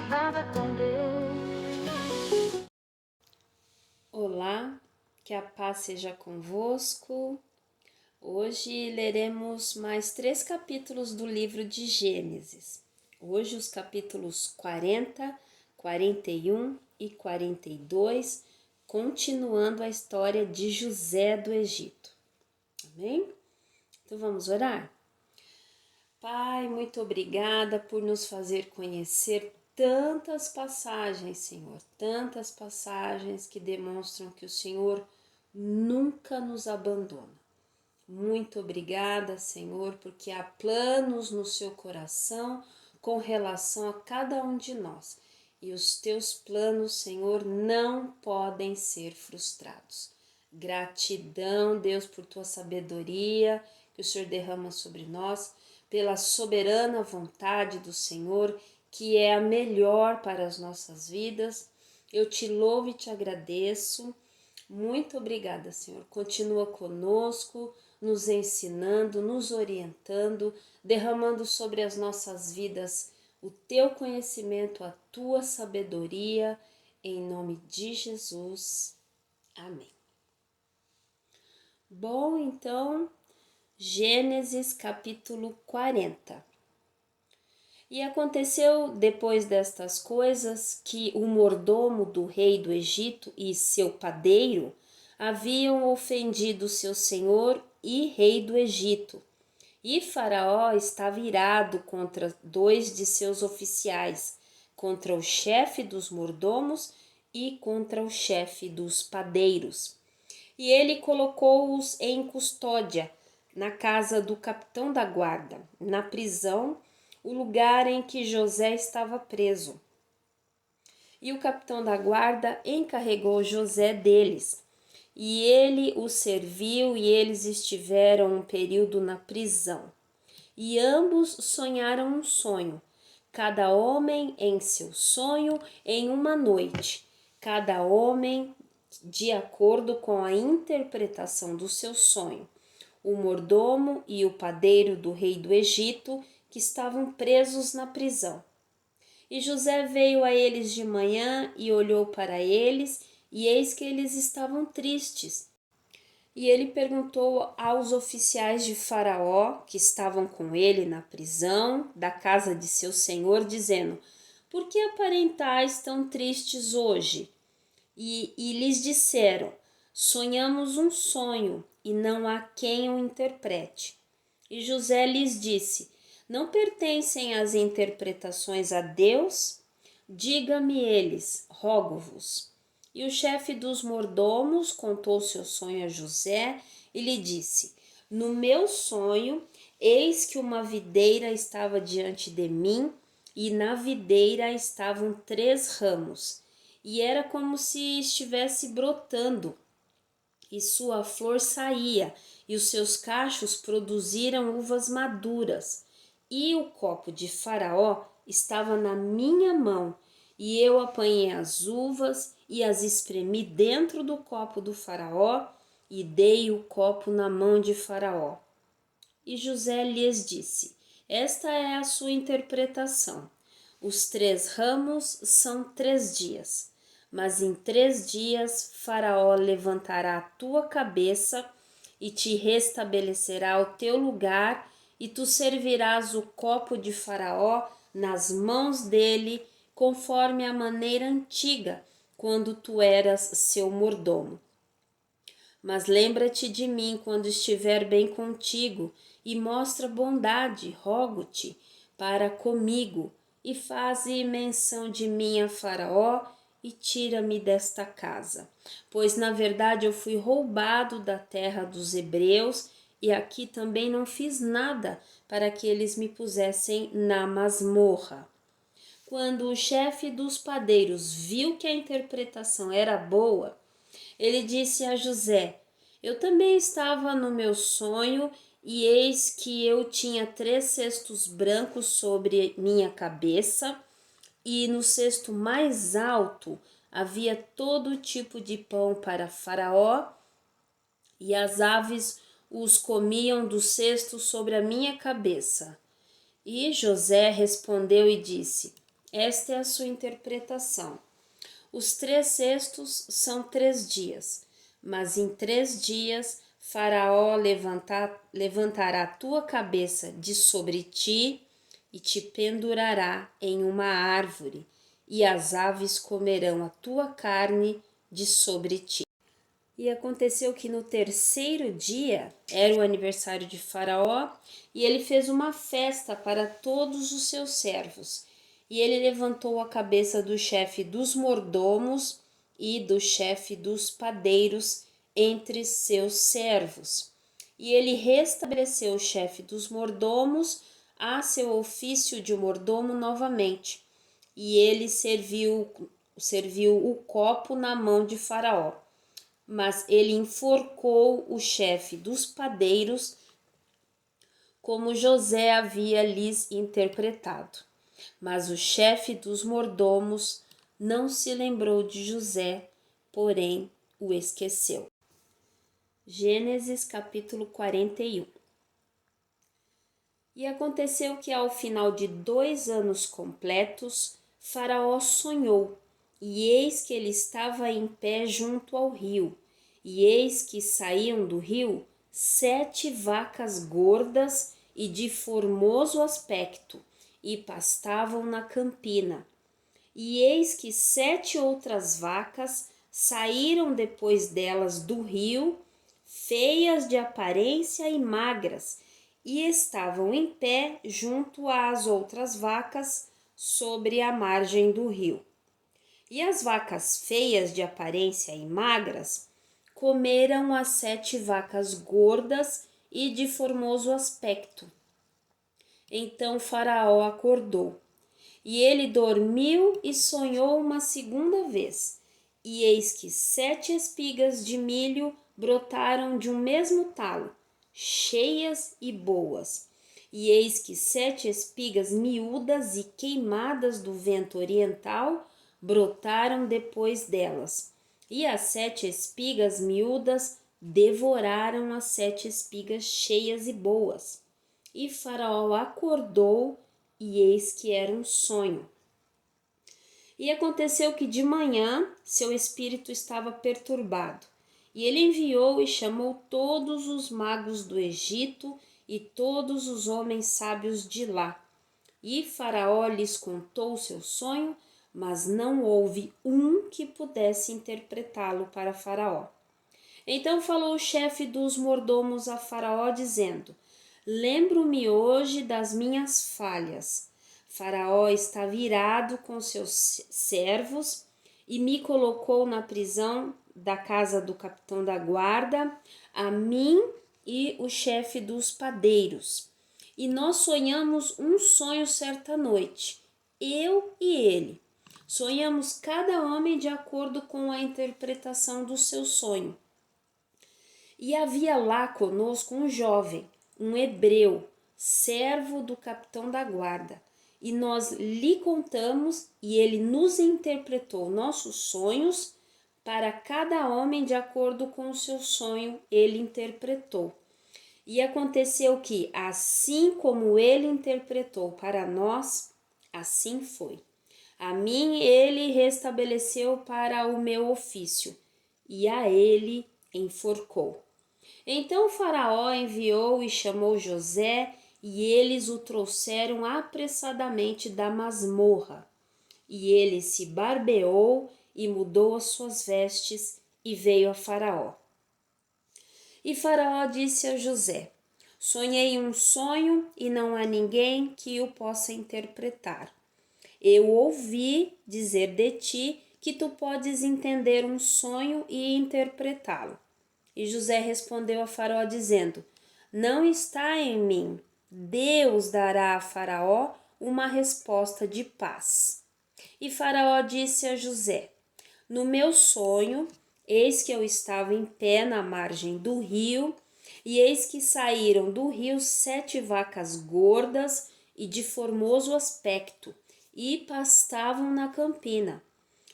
Nada com Deus. Olá, que a paz seja convosco. Hoje leremos mais 3 capítulos do livro de Gênesis. Hoje os capítulos 40, 41 e 42, continuando a história de José do Egito. Amém? Então vamos orar? Pai, muito obrigada por nos fazer conhecer tantas passagens, Senhor, tantas passagens que demonstram que o Senhor nunca nos abandona. Muito obrigada, Senhor, porque há planos no seu coração com relação a cada um de nós. E os teus planos, Senhor, não podem ser frustrados. Gratidão, Deus, por tua sabedoria que o Senhor derrama sobre nós, pela soberana vontade do Senhor, que é a melhor para as nossas vidas. Eu te louvo e te agradeço. Muito obrigada, Senhor. Continua conosco, nos ensinando, nos orientando, derramando sobre as nossas vidas o teu conhecimento, a tua sabedoria, em nome de Jesus. Amém. Bom, então, Gênesis capítulo 40. E aconteceu depois destas coisas que o mordomo do rei do Egito e seu padeiro haviam ofendido seu senhor e rei do Egito. E Faraó estava irado contra 2 de seus oficiais, contra o chefe dos mordomos e contra o chefe dos padeiros. E ele colocou-os em custódia na casa do capitão da guarda, na prisão, o lugar em que José estava preso. E o capitão da guarda encarregou José deles, e ele os serviu, e eles estiveram um período na prisão. E ambos sonharam um sonho, cada homem em seu sonho em uma noite, cada homem de acordo com a interpretação do seu sonho. O mordomo e o padeiro do rei do Egito, que estavam presos na prisão. E José veio a eles de manhã e olhou para eles, e eis que eles estavam tristes. E ele perguntou aos oficiais de Faraó, que estavam com ele na prisão da casa de seu senhor, dizendo: Por que aparentais tão tristes hoje? E lhes disseram: Sonhamos um sonho, e não há quem o interprete. E José lhes disse: Não pertencem as interpretações a Deus? Diga-me eles, rogo-vos. E o chefe dos mordomos contou seu sonho a José e lhe disse: No meu sonho, eis que uma videira estava diante de mim, e na videira estavam 3 ramos, e era como se estivesse brotando, e sua flor saía, e os seus cachos produziram uvas maduras. E o copo de Faraó estava na minha mão, e eu apanhei as uvas e as espremi dentro do copo do Faraó, e dei o copo na mão de Faraó. E José lhes disse: Esta é a sua interpretação. Os 3 ramos são 3 dias, mas em 3 dias Faraó levantará a tua cabeça e te restabelecerá o teu lugar, e tu servirás o copo de Faraó nas mãos dele, conforme a maneira antiga, quando tu eras seu mordomo. Mas lembra-te de mim quando estiver bem contigo, e mostra bondade, rogo-te, para comigo, e faze menção de mim a Faraó, e tira-me desta casa. Pois na verdade eu fui roubado da terra dos hebreus, e aqui também não fiz nada para que eles me pusessem na masmorra. Quando o chefe dos padeiros viu que a interpretação era boa, ele disse a José: Eu também estava no meu sonho, e eis que eu tinha 3 cestos brancos sobre minha cabeça, e no cesto mais alto havia todo tipo de pão para Faraó, e as aves os comiam do cesto sobre a minha cabeça. E José respondeu e disse: Esta é a sua interpretação. Os 3 cestos são 3 dias, mas em 3 dias Faraó levantará tua cabeça de sobre ti e te pendurará em uma árvore, e as aves comerão a tua carne de sobre ti. E aconteceu que no 3º dia era o aniversário de Faraó, e ele fez uma festa para todos os seus servos. E ele levantou a cabeça do chefe dos mordomos e do chefe dos padeiros entre seus servos. E ele restabeleceu o chefe dos mordomos a seu ofício de mordomo novamente. E ele serviu o copo na mão de Faraó. Mas ele enforcou o chefe dos padeiros, como José havia lhes interpretado. Mas o chefe dos mordomos não se lembrou de José, porém o esqueceu. Gênesis capítulo 41. E aconteceu que ao final de 2 anos completos, Faraó sonhou, e eis que ele estava em pé junto ao rio, e eis que saíam do rio 7 vacas gordas e de formoso aspecto, e pastavam na campina. E eis que 7 outras vacas saíram depois delas do rio, feias de aparência e magras, e estavam em pé junto às outras vacas sobre a margem do rio. E as vacas feias de aparência e magras comeram as 7 vacas gordas e de formoso aspecto. Então Faraó acordou, e ele dormiu e sonhou uma segunda vez. E eis que 7 espigas de milho brotaram de um mesmo talo, cheias e boas. E eis que 7 espigas miúdas e queimadas do vento oriental brotaram depois delas. E as 7 espigas miúdas devoraram as 7 espigas cheias e boas. E Faraó acordou, e eis que era um sonho. E aconteceu que de manhã seu espírito estava perturbado, e ele enviou e chamou todos os magos do Egito e todos os homens sábios de lá. E Faraó lhes contou o seu sonho, mas não houve um que pudesse interpretá-lo para Faraó. Então falou o chefe dos mordomos a Faraó, dizendo: Lembro-me hoje das minhas falhas. Faraó está virado com seus servos e me colocou na prisão da casa do capitão da guarda, a mim e o chefe dos padeiros. E nós sonhamos um sonho certa noite, eu e ele. Sonhamos cada homem de acordo com a interpretação do seu sonho. E havia lá conosco um jovem, um hebreu, servo do capitão da guarda. E nós lhe contamos, e ele nos interpretou nossos sonhos, para cada homem de acordo com o seu sonho ele interpretou. E aconteceu que, assim como ele interpretou para nós, assim foi. A mim ele restabeleceu para o meu ofício, e a ele enforcou. Então Faraó enviou e chamou José, e eles o trouxeram apressadamente da masmorra. E ele se barbeou e mudou as suas vestes e veio a Faraó. E Faraó disse a José: Sonhei um sonho e não há ninguém que o possa interpretar. Eu ouvi dizer de ti que tu podes entender um sonho e interpretá-lo. E José respondeu a Faraó dizendo: Não está em mim. Deus dará a Faraó uma resposta de paz. E Faraó disse a José: No meu sonho, eis que eu estava em pé na margem do rio, e eis que saíram do rio 7 vacas gordas e de formoso aspecto, e pastavam na campina.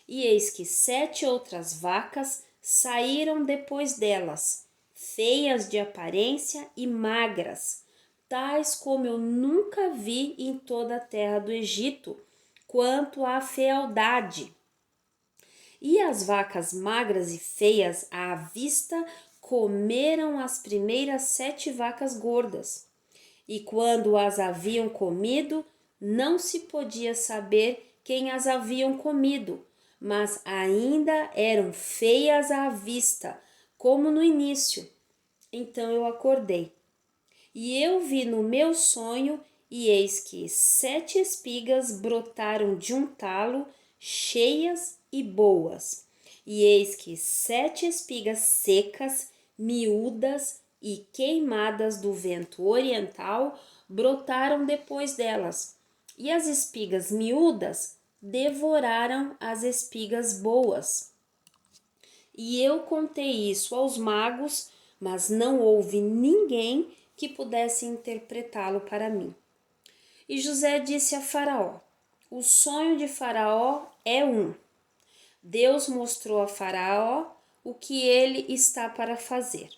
E eis que 7 outras vacas saíram depois delas, feias de aparência e magras, tais como eu nunca vi em toda a terra do Egito, quanto à fealdade. E as vacas magras e feias à vista comeram as primeiras 7 vacas gordas. E quando as haviam comido, não se podia saber quem as haviam comido, mas ainda eram feias à vista, como no início. Então eu acordei. E eu vi no meu sonho, e eis que 7 espigas brotaram de um talo, cheias e boas. E eis que 7 espigas secas, miúdas e queimadas do vento oriental brotaram depois delas. E as espigas miúdas devoraram as espigas boas. E eu contei isso aos magos, mas não houve ninguém que pudesse interpretá-lo para mim. E José disse a Faraó: o sonho de Faraó é um. Deus mostrou a Faraó o que ele está para fazer.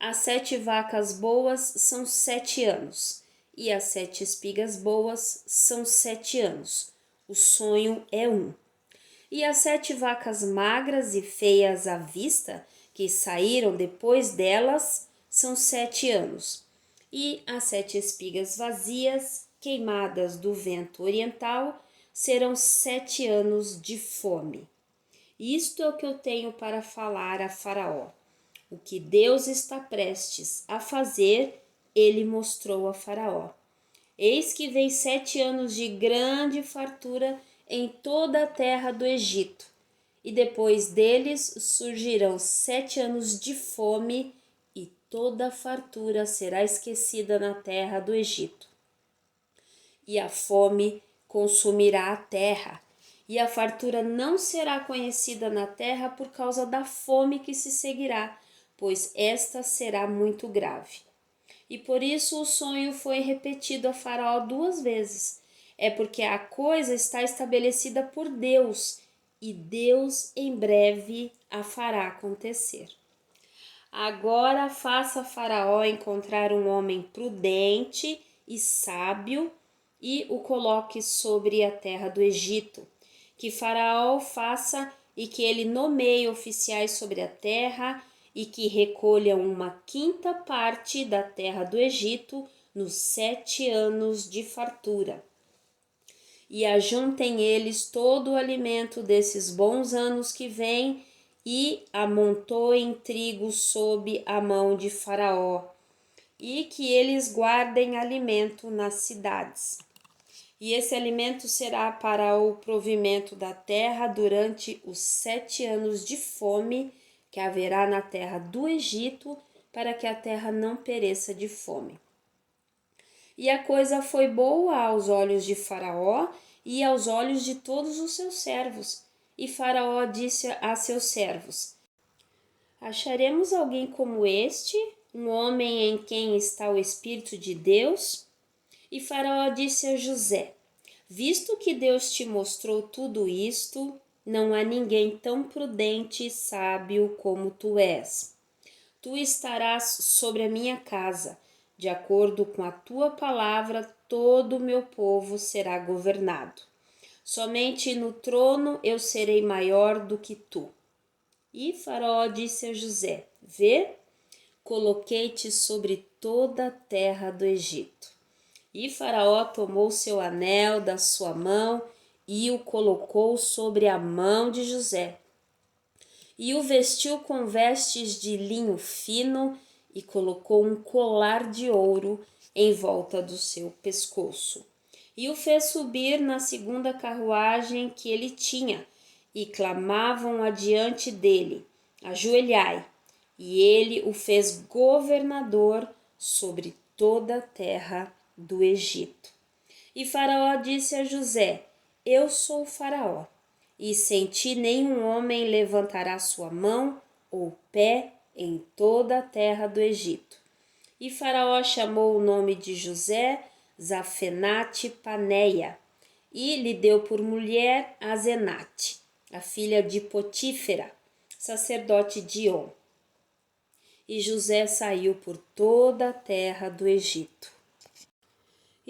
As 7 vacas boas são 7 anos, e as 7 espigas boas são 7 anos. O sonho é um. E as 7 vacas magras e feias à vista, que saíram depois delas, são 7 anos. E as 7 espigas vazias, queimadas do vento oriental, serão 7 anos de fome. Isto é o que eu tenho para falar a Faraó. O que Deus está prestes a fazer, ele mostrou a Faraó. Eis que vem 7 anos de grande fartura em toda a terra do Egito, e depois deles surgirão 7 anos de fome, e toda a fartura será esquecida na terra do Egito. E a fome consumirá a terra, e a fartura não será conhecida na terra por causa da fome que se seguirá, pois esta será muito grave. E por isso o sonho foi repetido a Faraó 2 vezes. É porque a coisa está estabelecida por Deus, e Deus em breve a fará acontecer. Agora faça Faraó encontrar um homem prudente e sábio e o coloque sobre a terra do Egito. Que Faraó faça e que ele nomeie oficiais sobre a terra e que recolham 1/5 parte da terra do Egito nos 7 anos de fartura. E ajuntem eles todo o alimento desses bons anos que vêm e amontoem trigo sob a mão de Faraó, e que eles guardem alimento nas cidades. E esse alimento será para o provimento da terra durante os 7 anos de fome que haverá na terra do Egito, para que a terra não pereça de fome. E a coisa foi boa aos olhos de Faraó e aos olhos de todos os seus servos. E Faraó disse a seus servos: acharemos alguém como este, um homem em quem está o Espírito de Deus? E Faraó disse a José: visto que Deus te mostrou tudo isto, não há ninguém tão prudente e sábio como tu és. Tu estarás sobre a minha casa. De acordo com a tua palavra, todo o meu povo será governado. Somente no trono eu serei maior do que tu. E Faraó disse a José: vê, coloquei-te sobre toda a terra do Egito. E Faraó tomou seu anel da sua mão e o colocou sobre a mão de José. E o vestiu com vestes de linho fino e colocou um colar de ouro em volta do seu pescoço. E o fez subir na 2ª carruagem que ele tinha, e clamavam adiante dele: ajoelhai. E ele o fez governador sobre toda a terra do Egito. E Faraó disse a José: eu sou Faraó, e sem ti nenhum homem levantará sua mão ou pé em toda a terra do Egito. E Faraó chamou o nome de José Zafenate Paneia, e lhe deu por mulher Azenate, a filha de Potífera, sacerdote de On. E José saiu por toda a terra do Egito.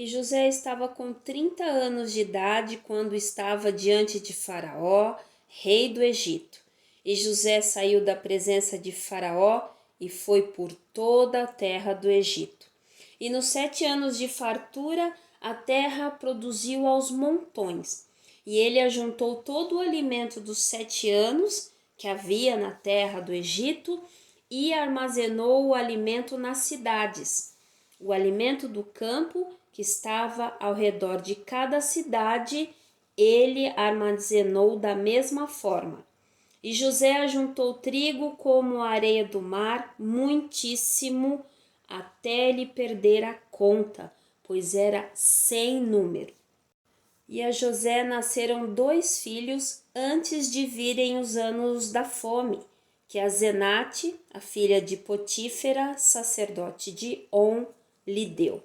E José estava com 30 anos de idade quando estava diante de Faraó, rei do Egito. E José saiu da presença de Faraó e foi por toda a terra do Egito. E nos 7 anos de fartura, a terra produziu aos montões. E ele ajuntou todo o alimento dos 7 anos que havia na terra do Egito e armazenou o alimento nas cidades. O alimento do campo que estava ao redor de cada cidade, ele armazenou da mesma forma. E José ajuntou trigo como a areia do mar, muitíssimo, até ele perder a conta, pois era sem número. E a José nasceram 2 filhos antes de virem os anos da fome, que a Zenate, a filha de Potífera, sacerdote de On, lhe deu.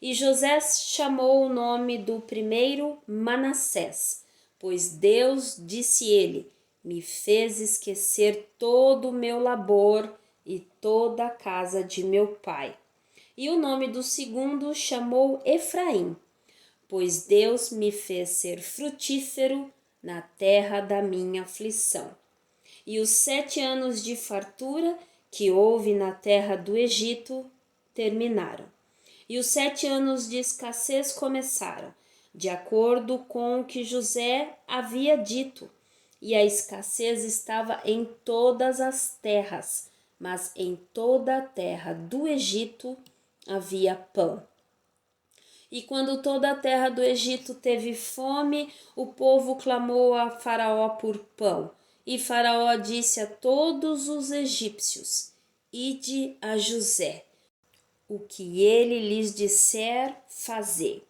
E José chamou o nome do primeiro Manassés, pois Deus, disse ele, me fez esquecer todo o meu labor e toda a casa de meu pai. E o nome do segundo chamou Efraim, pois Deus me fez ser frutífero na terra da minha aflição. E os 7 anos de fartura que houve na terra do Egito terminaram. E os 7 anos de escassez começaram, de acordo com o que José havia dito. E a escassez estava em todas as terras, mas em toda a terra do Egito havia pão. E quando toda a terra do Egito teve fome, o povo clamou a Faraó por pão. E Faraó disse a todos os egípcios: Ide a José, o que ele lhes disser, fazei.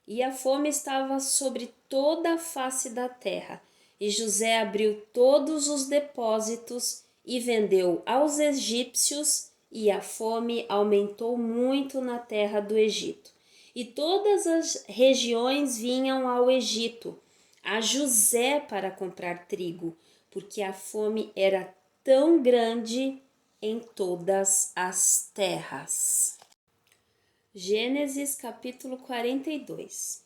E a fome estava sobre toda a face da terra. E José abriu todos os depósitos e vendeu aos egípcios, e a fome aumentou muito na terra do Egito. E todas as regiões vinham ao Egito, a José para comprar trigo, porque a fome era tão grande em todas as terras. Gênesis capítulo 42.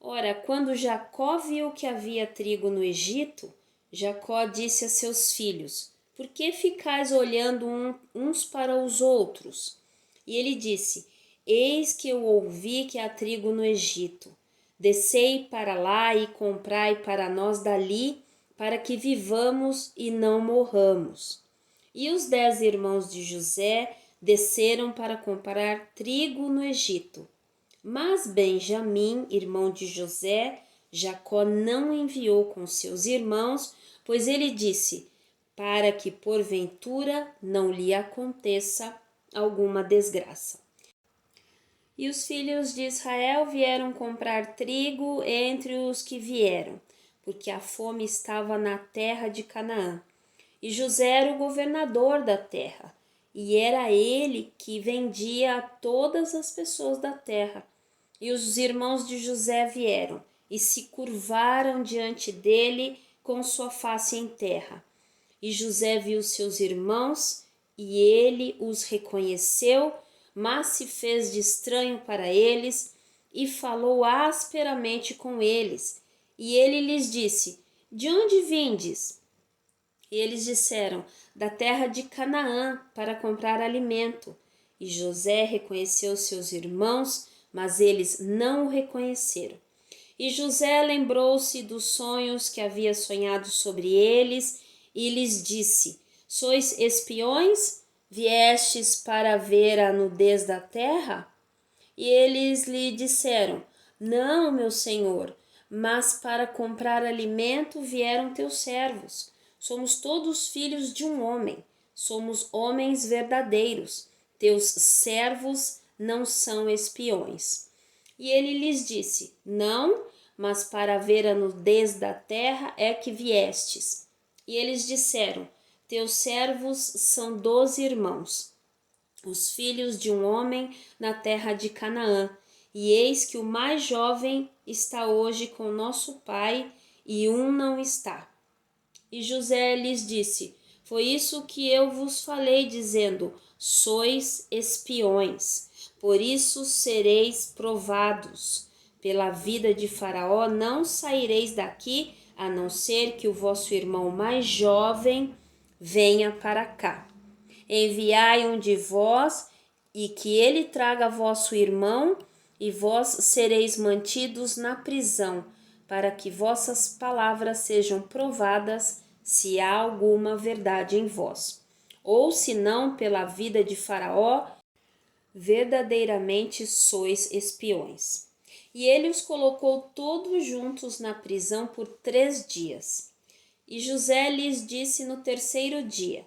Ora, quando Jacó viu que havia trigo no Egito, Jacó disse a seus filhos: Por que ficais olhando uns para os outros? E ele disse: Eis que eu ouvi que há trigo no Egito. Descei para lá e comprai para nós dali, para que vivamos e não morramos. E os 10 irmãos de José desceram para comprar trigo no Egito. Mas Benjamim, irmão de José, Jacó não enviou com seus irmãos, pois ele disse: para que porventura não lhe aconteça alguma desgraça. E os filhos de Israel vieram comprar trigo entre os que vieram, porque a fome estava na terra de Canaã. E José era o governador da terra, e era ele que vendia a todas as pessoas da terra. E os irmãos de José vieram e se curvaram diante dele com sua face em terra. E José viu seus irmãos, e ele os reconheceu, mas se fez de estranho para eles e falou asperamente com eles. E ele lhes disse: De onde vindes? E eles disseram: Da terra de Canaã, para comprar alimento. E José reconheceu seus irmãos, mas eles não o reconheceram. E José lembrou-se dos sonhos que havia sonhado sobre eles e lhes disse: Sois espiões? Viestes para ver a nudez da terra? E eles lhe disseram: Não, meu senhor, mas para comprar alimento vieram teus servos. Somos todos filhos de um homem, somos homens verdadeiros. Teus servos não são espiões. E ele lhes disse: Não, mas para ver a nudez da terra é que viestes. E eles disseram: Teus servos são 12 irmãos, os filhos de um homem na terra de Canaã. E eis que o mais jovem está hoje com nosso pai, e um não está. E José lhes disse: Foi isso que eu vos falei, dizendo: Sois espiões. Por isso sereis provados. Pela vida de Faraó não saireis daqui, a não ser que o vosso irmão mais jovem venha para cá. Enviai um de vós, e que ele traga vosso irmão, e vós sereis mantidos na prisão, para que vossas palavras sejam provadas, se há alguma verdade em vós. Ou se não, pela vida de Faraó, verdadeiramente sois espiões. E ele os colocou todos juntos na prisão por 3 dias. E José lhes disse no 3º dia: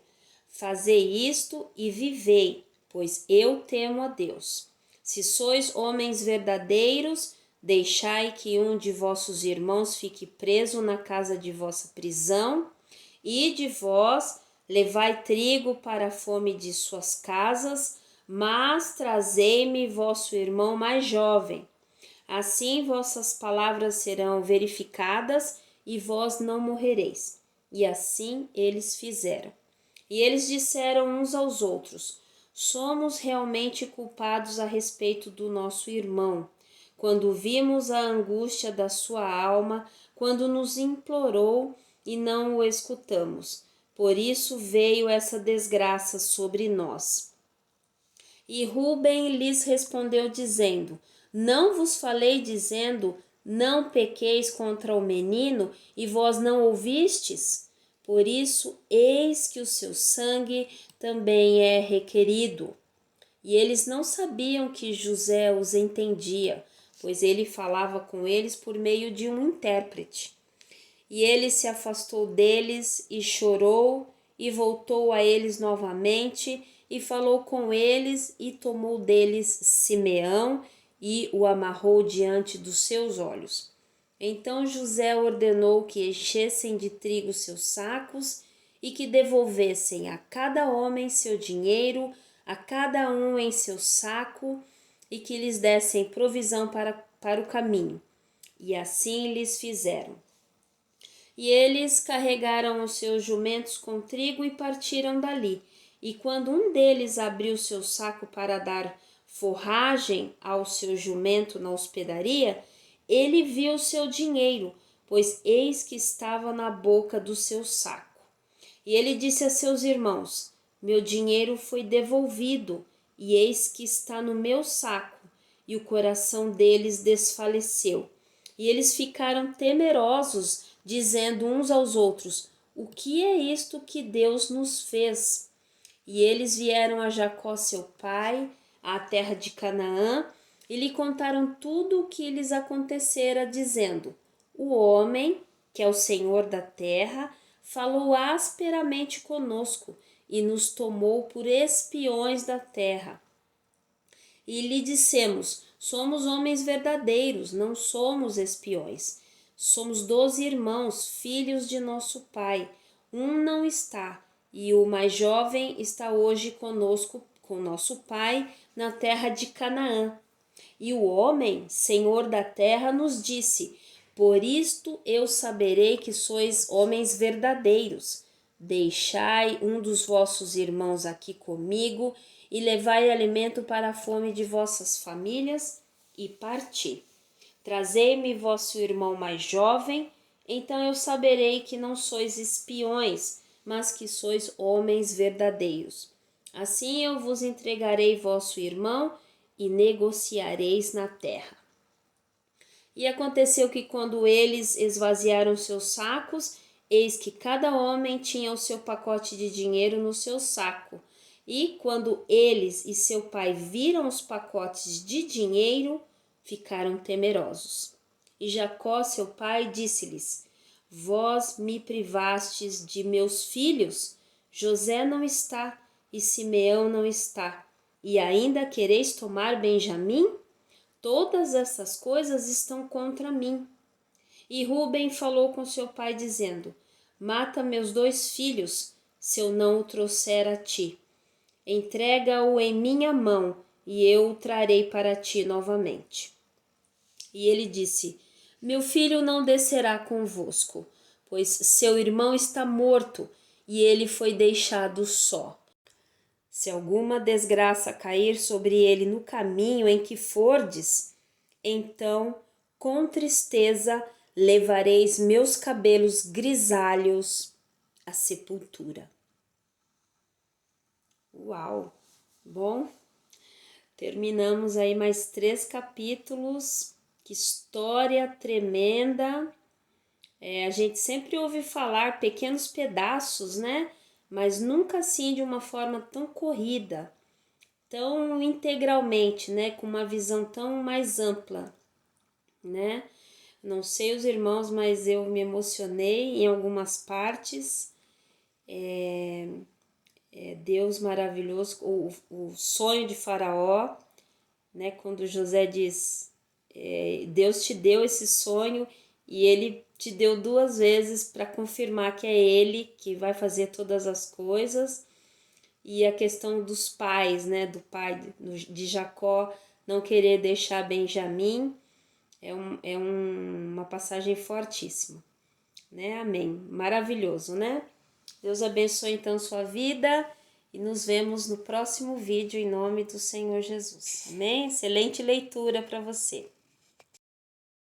Fazei isto e vivei, pois eu temo a Deus. Se sois homens verdadeiros, deixai que um de vossos irmãos fique preso na casa de vossa prisão, e de vós levai trigo para a fome de suas casas, mas trazei-me vosso irmão mais jovem. Assim vossas palavras serão verificadas e vós não morrereis. E assim eles fizeram. E eles disseram uns aos outros: Somos realmente culpados a respeito do nosso irmão, quando vimos a angústia da sua alma, quando nos implorou e não o escutamos. Por isso veio essa desgraça sobre nós. E Ruben lhes respondeu dizendo: Não vos falei dizendo, não pequeis contra o menino, e vós não ouvistes? Por isso, eis que o seu sangue também é requerido. E eles não sabiam que José os entendia, pois ele falava com eles por meio de um intérprete. E ele se afastou deles e chorou, e voltou a eles novamente, e falou com eles, e tomou deles Simeão, e o amarrou diante dos seus olhos. Então José ordenou que enchessem de trigo seus sacos, e que devolvessem a cada homem seu dinheiro, a cada um em seu saco, e que lhes dessem provisão para o caminho. E assim lhes fizeram. E eles carregaram os seus jumentos com trigo e partiram dali. E quando um deles abriu seu saco para dar forragem ao seu jumento na hospedaria, ele viu seu dinheiro, pois eis que estava na boca do seu saco. E ele disse a seus irmãos: Meu dinheiro foi devolvido, e eis que está no meu saco. E o coração deles desfaleceu. E eles ficaram temerosos, dizendo uns aos outros: O que é isto que Deus nos fez? E eles vieram a Jacó seu pai, à terra de Canaã, e lhe contaram tudo o que lhes acontecera, dizendo: O homem, que é o Senhor da terra, falou asperamente conosco e nos tomou por espiões da terra. E lhe dissemos: Somos homens verdadeiros, não somos espiões. Somos 12 irmãos, filhos de nosso pai. Um não está, e o mais jovem está hoje conosco, com nosso pai, na terra de Canaã. E o homem, senhor da terra, nos disse: Por isto eu saberei que sois homens verdadeiros. Deixai um dos vossos irmãos aqui comigo, e levai alimento para a fome de vossas famílias, e parti. Trazei-me vosso irmão mais jovem, então eu saberei que não sois espiões, mas que sois homens verdadeiros. Assim eu vos entregarei vosso irmão, e negociareis na terra. E aconteceu que quando eles esvaziaram seus sacos, eis que cada homem tinha o seu pacote de dinheiro no seu saco. E quando eles e seu pai viram os pacotes de dinheiro, ficaram temerosos. E Jacó, seu pai, disse-lhes: Vós me privastes de meus filhos, José não está e Simeão não está, e ainda quereis tomar Benjamim? Todas essas coisas estão contra mim. E Ruben falou com seu pai, dizendo: Mata meus 2 filhos, se eu não o trouxer a ti. Entrega-o em minha mão, e eu o trarei para ti novamente. E ele disse: Meu filho não descerá convosco, pois seu irmão está morto, e ele foi deixado só. Se alguma desgraça cair sobre ele no caminho em que fordes, então com tristeza levareis meus cabelos grisalhos à sepultura. Uau! Bom, terminamos aí mais 3 capítulos. Que história tremenda! A gente sempre ouve falar pequenos pedaços, né? Mas nunca assim de uma forma tão corrida, tão integralmente, né? Com uma visão tão mais ampla, né? Não sei os irmãos, mas eu me emocionei em algumas partes. Deus maravilhoso, o sonho de Faraó, né? Quando José diz, Deus te deu esse sonho e ele te deu 2 vezes para confirmar que é ele que vai fazer todas as coisas. E a questão dos pais, né? Do pai de Jacó não querer deixar Benjamim uma passagem fortíssima, né? Amém. Maravilhoso, né? Deus abençoe então sua vida e nos vemos no próximo vídeo em nome do Senhor Jesus. Amém? Excelente leitura para você.